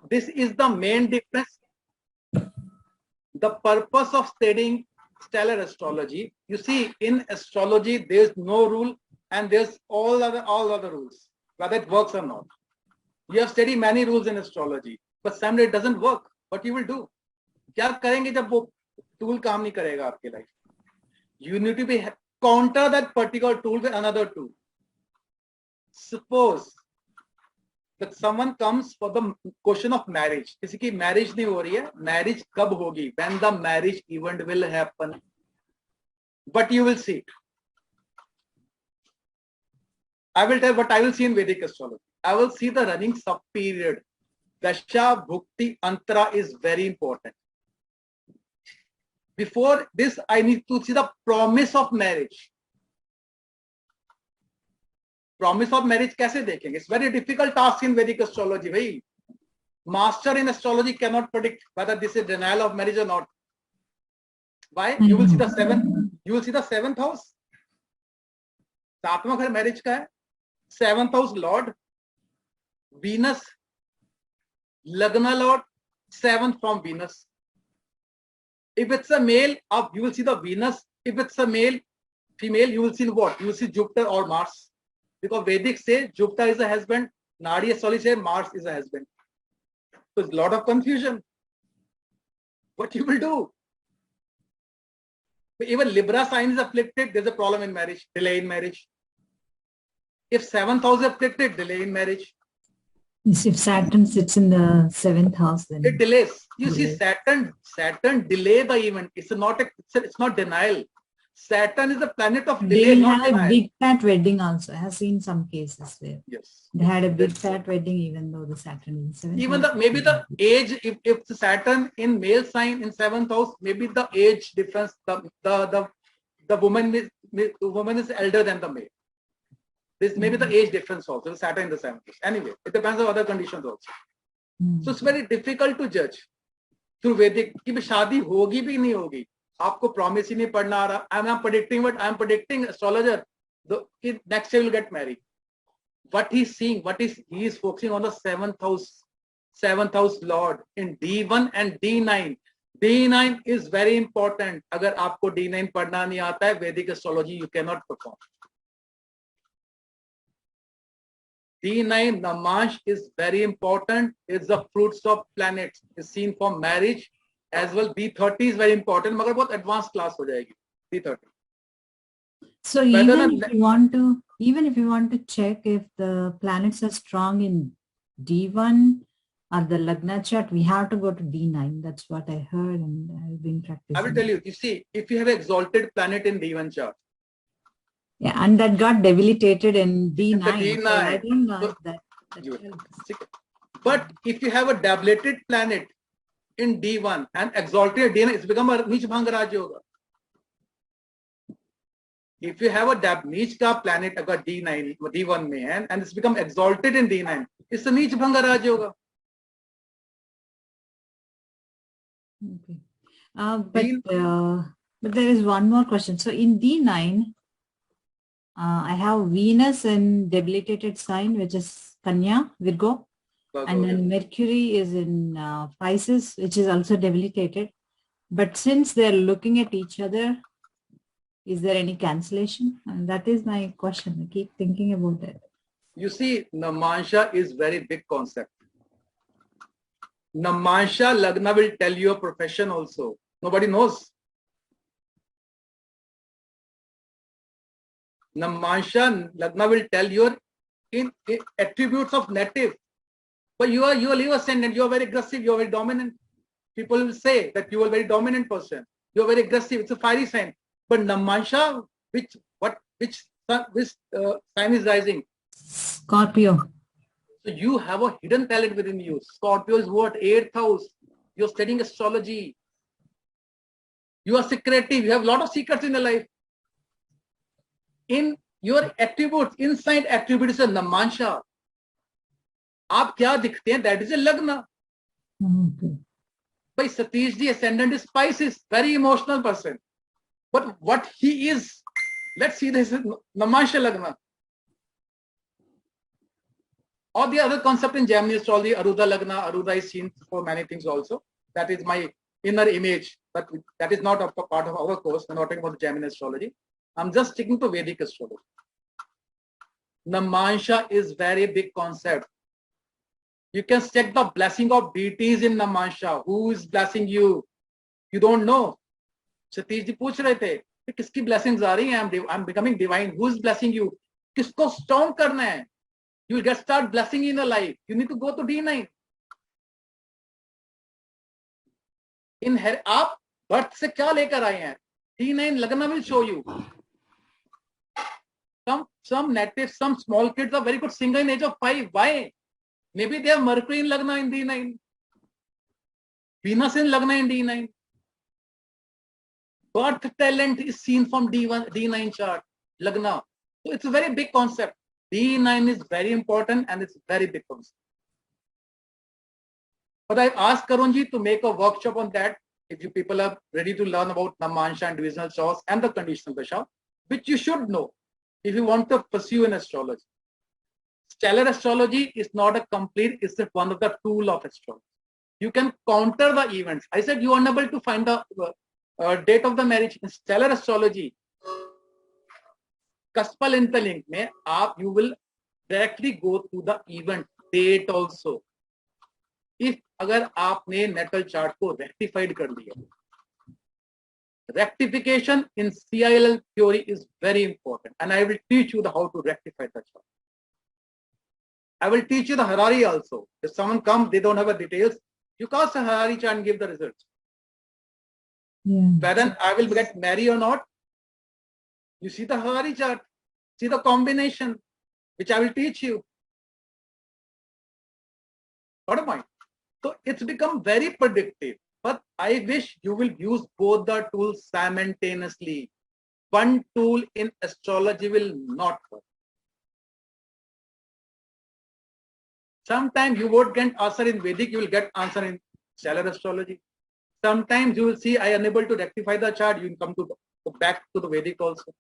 This is the main difference. The purpose of studying stellar astrology. You see, in astrology, there's no rule and there's all other rules, whether it works or not. You have studied many rules in astrology, but someday it doesn't work. What you will do? क्या करेंगे जब वो tool काम नहीं करेगा आपके life? You need to be counter that particular tool with another tool. Suppose that someone comes for the question of marriage. किसी की marriage नहीं हो रही है, marriage कब होगी? When the marriage event will happen? But you will see. I will tell what I will see in Vedic astrology. I will see the running sub period. Dasha, Bhukti, Antara is very important. Before this, I need to see the promise of marriage. Promise of marriage कैसे देखेंगे? It's very difficult task in Vedic astrology. भाई, master in astrology cannot predict whether this is denial of marriage or not. Why? You will see the seventh. You will see the seventh house. सातवां घर marriage का है. Seventh house Lord, Venus, Lagna Lord, seventh from Venus. If it's a male, you will see the Venus. If it's a male, female, you will see what? You will see Jupiter or Mars. Because Vedic say Jupiter is a husband, Nadi astrology say Mars is a husband. So it's a lot of confusion. What you will do? Even Libra sign is afflicted, there's a problem in marriage, delay in marriage. If seventh house is afflicted, delay in marriage. If Saturn sits in the seventh house, then it delays. You see, Saturn delay the event. It's not denial. Saturn is a planet of delay, they not had denial. a big fat wedding also. I have seen some cases where they had a big fat wedding even though the Saturn is in seventh. Even maybe the age, if the Saturn in male sign in seventh house, maybe the age difference, the woman is elder than the male. This may be the age difference also, the Saturn in the seventh house. Anyway, it depends on other conditions also. So it's very difficult to judge through Vedic कि शादी होगी भी नहीं होगी. आपको promise ही नहीं पढ़ना आ रहा. I'm predicting what I'm predicting astrologer. Next year will get married. What he's seeing, he is focusing on the seventh house Lord in D1 and D9. D9 is very important. अगर आपको D9 पढ़ना नहीं आता है, Vedic astrology you cannot perform. D9 Namash is very important. It's the fruits of planets. Is seen for marriage as well. D30 is very important. मगर बहुत advanced class हो जाएगी. D30. So even if you want to check if the planets are strong in D1 or the Lagna chart, we have to go to D9. That's what I heard and I've been practicing. I will tell you. You see, if you have an exalted planet in D1 chart. Yeah, and that got debilitated in D9. D9. So I don't know if that helps. But if you have a debilitated planet in D1 and exalted D9, it's become a Neech Bhang Raj Yoga. If you have a Neech ka planet agar D9, D1 mein hai, and it's become exalted in D9, it's a Neech Bhang Raj Yoga. Okay. But there is one more question. So in D9, I have Venus in debilitated sign, which is Kanya, Virgo. And then Mercury is in Pisces, which is also debilitated. But since they're looking at each other, is there any cancellation? And that is my question. I keep thinking about that. You see, Namansha is very big concept. Namansha Lagna will tell you a profession also. Nobody knows. Namansha Lagna will tell your in attributes of native. But you are Leo ascendant, you are very aggressive, you are very dominant. People will say that you are a very dominant person. You are very aggressive, it's a fiery sign. But Namansha, which sign is rising? Scorpio. So you have a hidden talent within you. Scorpio is what? 8th house. You're studying astrology. You are secretive. You have a lot of secrets in your life. In your attributes, inside attribute is a Namansha. आप क्या दिखते हैं? That is a Lagna. By Satish ji ascendant is Pisces, very emotional person. But what he is, let's see this Namansha Lagna. Or the other concept in Gemini astrology, Aruda Lagna. Aruda is seen for many things also. That is my inner image, but that is not a part of our course. We're not talking about Gemini astrology. I'm just sticking to Vedic astrology. Namansha is very big concept. You can check the blessing of deities in Namansha. Who is blessing you? You don't know. Satish ji पूछ रहे थे कि किसकी blessings आ रही हैं? I'm becoming divine. Who is blessing you? किसको strong करना है? You will get start blessing in your life. You need to go to D9. In her, आप birth से क्या लेकर आए हैं? D9 Lagna will show you. Some natives, some small kids are very good singer in age of 5. Why? Maybe they have Mercury in Lagna in D9. Venus in Lagna in D9. Birth talent is seen from D9 chart, Lagna. So it's a very big concept. D9 is very important and it's very big concept. But I've asked Karunji to make a workshop on that. If you people are ready to learn about Namansha and divisional charts and the conditional Dasha, which you should know if you want to pursue in astrology. Stellar astrology is not a complete, it's just one of the tool of astrology. You can counter the events. I said you are unable to find the date of the marriage in stellar astrology. Cuspal interlink mein you will directly go to the event date also. If agar aapne natal chart ko rectified kar liya. Rectification in CILL theory is very important, and I will teach you how to rectify the chart. I will teach you the Harari also. If someone comes, they don't have the details, you cast a Harari chart and give the results. Yeah. Whether I will get married or not, you see the Harari chart, see the combination, which I will teach you. Got a point? So it's become very predictive. But I wish you will use both the tools simultaneously. One tool in astrology will not work. Sometimes you won't get answer in Vedic, you will get answer in stellar astrology. Sometimes you will see I am unable to rectify the chart, you will come to back to the Vedic also.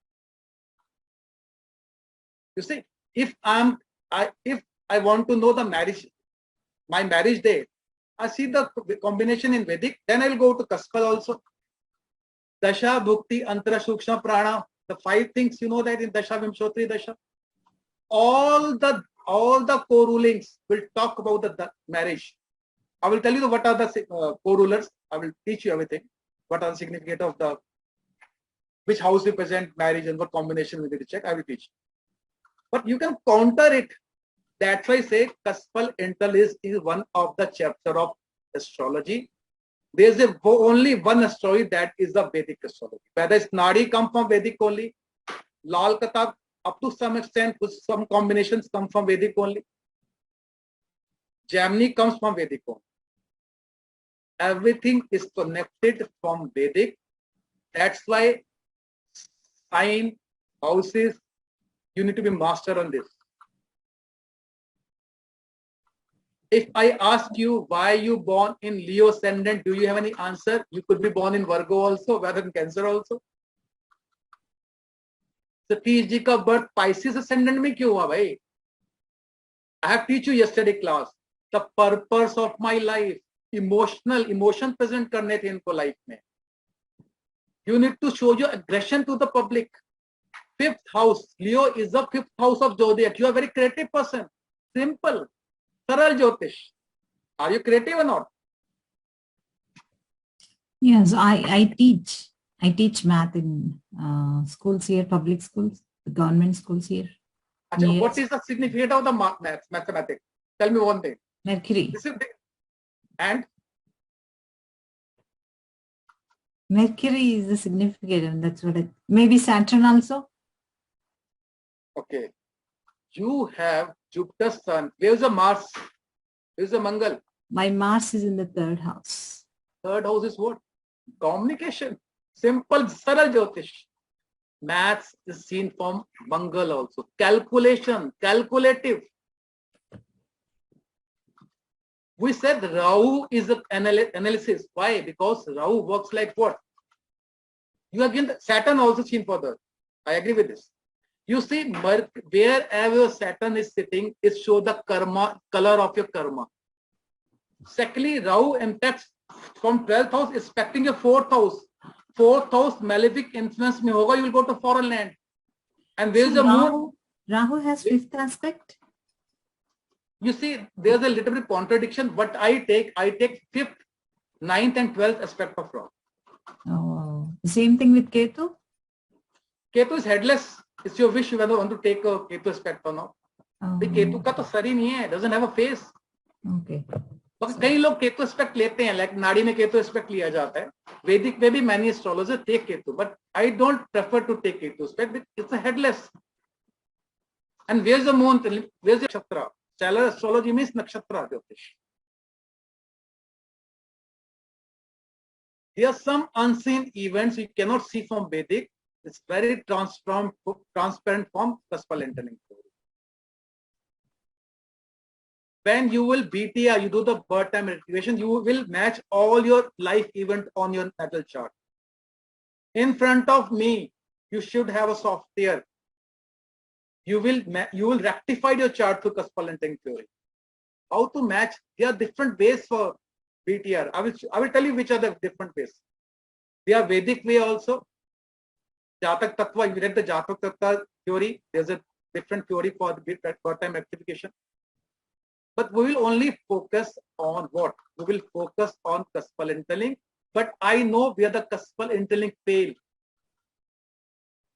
You see, if I want to know the marriage, my marriage day, I see the combination in Vedic, then I will go to Kaspal also. Dasha, Bhukti, Antara, Sukshma, Prana, the 5 things you know that in Dasha, Vimshotri, Dasha. All the co-rulings will talk about the marriage. I will tell you what are the co-rulers. I will teach you everything. What are the significance of the, which house represent marriage and what combination we need to check. I will teach. But you can counter it. That's why I say Kaspal Interlist is one of the chapter of astrology. There's only one astrology that is the Vedic astrology. Whether it's Nadi come from Vedic only, Lal Katab up to some extent, some combinations come from Vedic only. Gemini comes from Vedic only. Everything is connected from Vedic. That's why sign, houses, you need to be master on this. If I ask you why you born in Leo ascendant, do you have any answer? You could be born in Virgo also, whether in Cancer also. Satish ji ka birth Pisces ascendant mein kyun hua bhai? I have teach you yesterday class. The purpose of my life, emotion present karne the inko life mein. You need to show your aggression to the public. 5th house, Leo is the 5th house of zodiac. You are a very creative person. Simple. Saral Jyotish. Are you creative or not? Yes, I teach. I teach math in schools here, public schools, the government schools here. Achha, what is the significance of the mathematics? Tell me one thing. Mercury. This is and Mercury is the significant, and that's what it. Maybe Saturn also. Okay. You have Jupiter, Sun. Where's the Mars? Where's the Mangal? My Mars is in the 3rd house. 3rd house is what? Communication. Simple, Saral Jyotish. Maths is seen from Mangal also. Calculation, calculative. We said Rahu is an analysis. Why? Because Rahu works like what? You again, Saturn also seen further. I agree with this. You see, wherever your Saturn is sitting, it shows the karma, color of your karma. Secondly, Rahu impacts from 12th house, expecting your 4th house. 4th house malefic influence mein hoga, you will go to foreign land. And where is the moon? Rahu has 5th aspect. You see, there's a little bit contradiction. What I take 5th, 9th, and 12th aspect of Rahu. Oh, same thing with Ketu. Ketu is headless. It's your wish whether you want to take a Ketu aspect or not. The Ketu का तो sir ही नहीं है, doesn't have a face. Okay. कई लोग Ketu aspect लेते हैं, like नाड़ी में केतु एस्पेक्ट लिया जाता है. वैदिक में भी many astrologer take Ketu, but I don't prefer to take Ketu aspect. It's a headless. And where is the moon, where is the nakshatra. Stellar astrology means nakshatra jyotish. There are some unseen events you cannot see from Vedic. It's very transparent from Kaspal interlink theory. When you will BTR, you do the birth time activation, you will match all your life event on your natal chart. In front of me, you should have a software. You will rectify your chart through Kaspal interlink theory. How to match? There are different ways for BTR. I will tell you which are the different ways. There are Vedic way also. Jatak Tattva, you read the Jatak Tattva theory. There's a different theory for the birth time rectification. But we will only focus on what? We will focus on Kaspal interlink. But I know where the Kaspal interlink fail.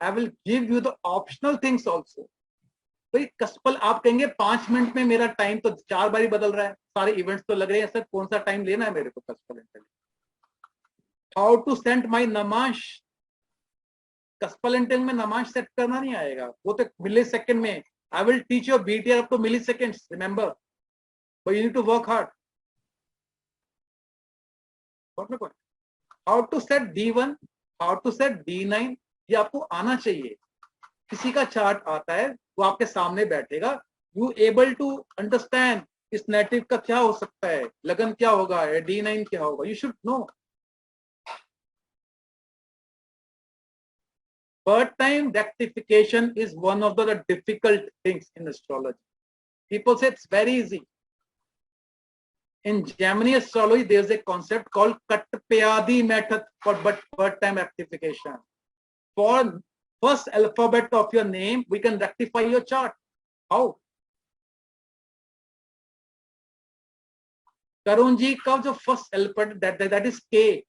I will give you the optional things also. भाई कस्पल आप कहेंगे 5 minute में मेरा time तो 4 बार ही बदल रहा है, सारे इवेंट्स तो लग रहे हैं सर, कौन सा टाइम लेना है मेरे को कस्पल इंटेलिंग. हाउ टू सेंड माय नमाश. कस्पल इंटेलिंग में नमाश सेट करना नहीं आएगा, वो तो मिली सेकंड में. I will teach your BTR up to milliseconds, remember, but you need to work hard. How to set D1, how to set D9, ये आपको आना चाहिए. किसी का चार्ट आता है, वो आपके सामने बैठेगा, यू एबल टू अंडरस्टैंड इस नेटिव का क्या हो सकता है, लगन क्या होगा, D9 क्या होगा, you should know. Birth time rectification is one of the difficult things in astrology. People say it's very easy. In Gemini astrology, there's a concept called Katpayadi method for birth time rectification. For first alphabet of your name, we can rectify your chart. How? Karunji का जो first alphabet that is K.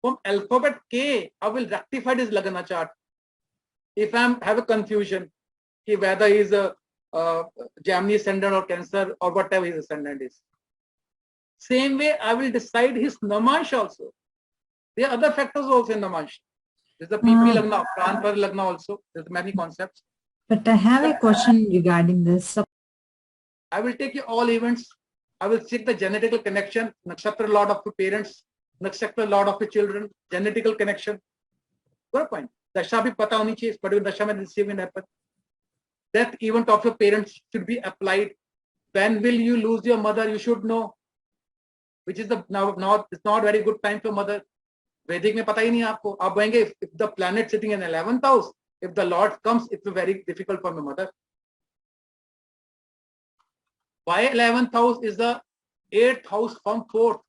From alphabet K, I will rectify this Lagna chart. If I have a confusion, whether he is a Gemini ascendant or Cancer or whatever his ascendant is. Same way, I will decide his Namash also. There are other factors also in Namash. There's the PP Lagna, Pranpar Lagna also. There's many concepts. But I have a question regarding this. I will take you all events. I will check the genetical connection, Nakshatra Lord of the parents, Nakshatra Lord of the children, genetical connection. Good point. Dasha bhi pata honi chahiye, but Dasha mein this event happen. Death event of your parents should be applied. When will you lose your mother? You should know. Which is it's not very good time for mother. Vedic में पता ही नहीं आपको. आप बोलेंगे if the planet sitting in 11th house, if the Lord comes, it's very difficult for my mother. Why 11th house is the 8th house from 4th?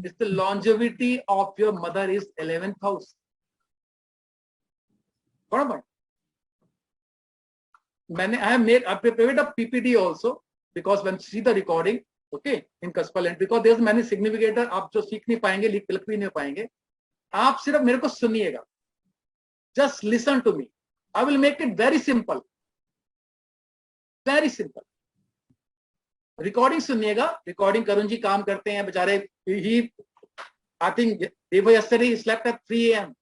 It's the longevity of your mother is 11th house. What about? I prepared a PPT also because when you see the recording, okay, in Kaspal, and because there's many significator, आप जो सीख नहीं पाएंगे, लिख भी नहीं पाएंगे, आप सिर्फ मेरे को सुनिएगा. Just listen to me. I will make it very simple. Very simple. Recording सुनिएगा. Recording करुण जी काम करते हैं बेचारे. I think yesterday he slept at 3 AM.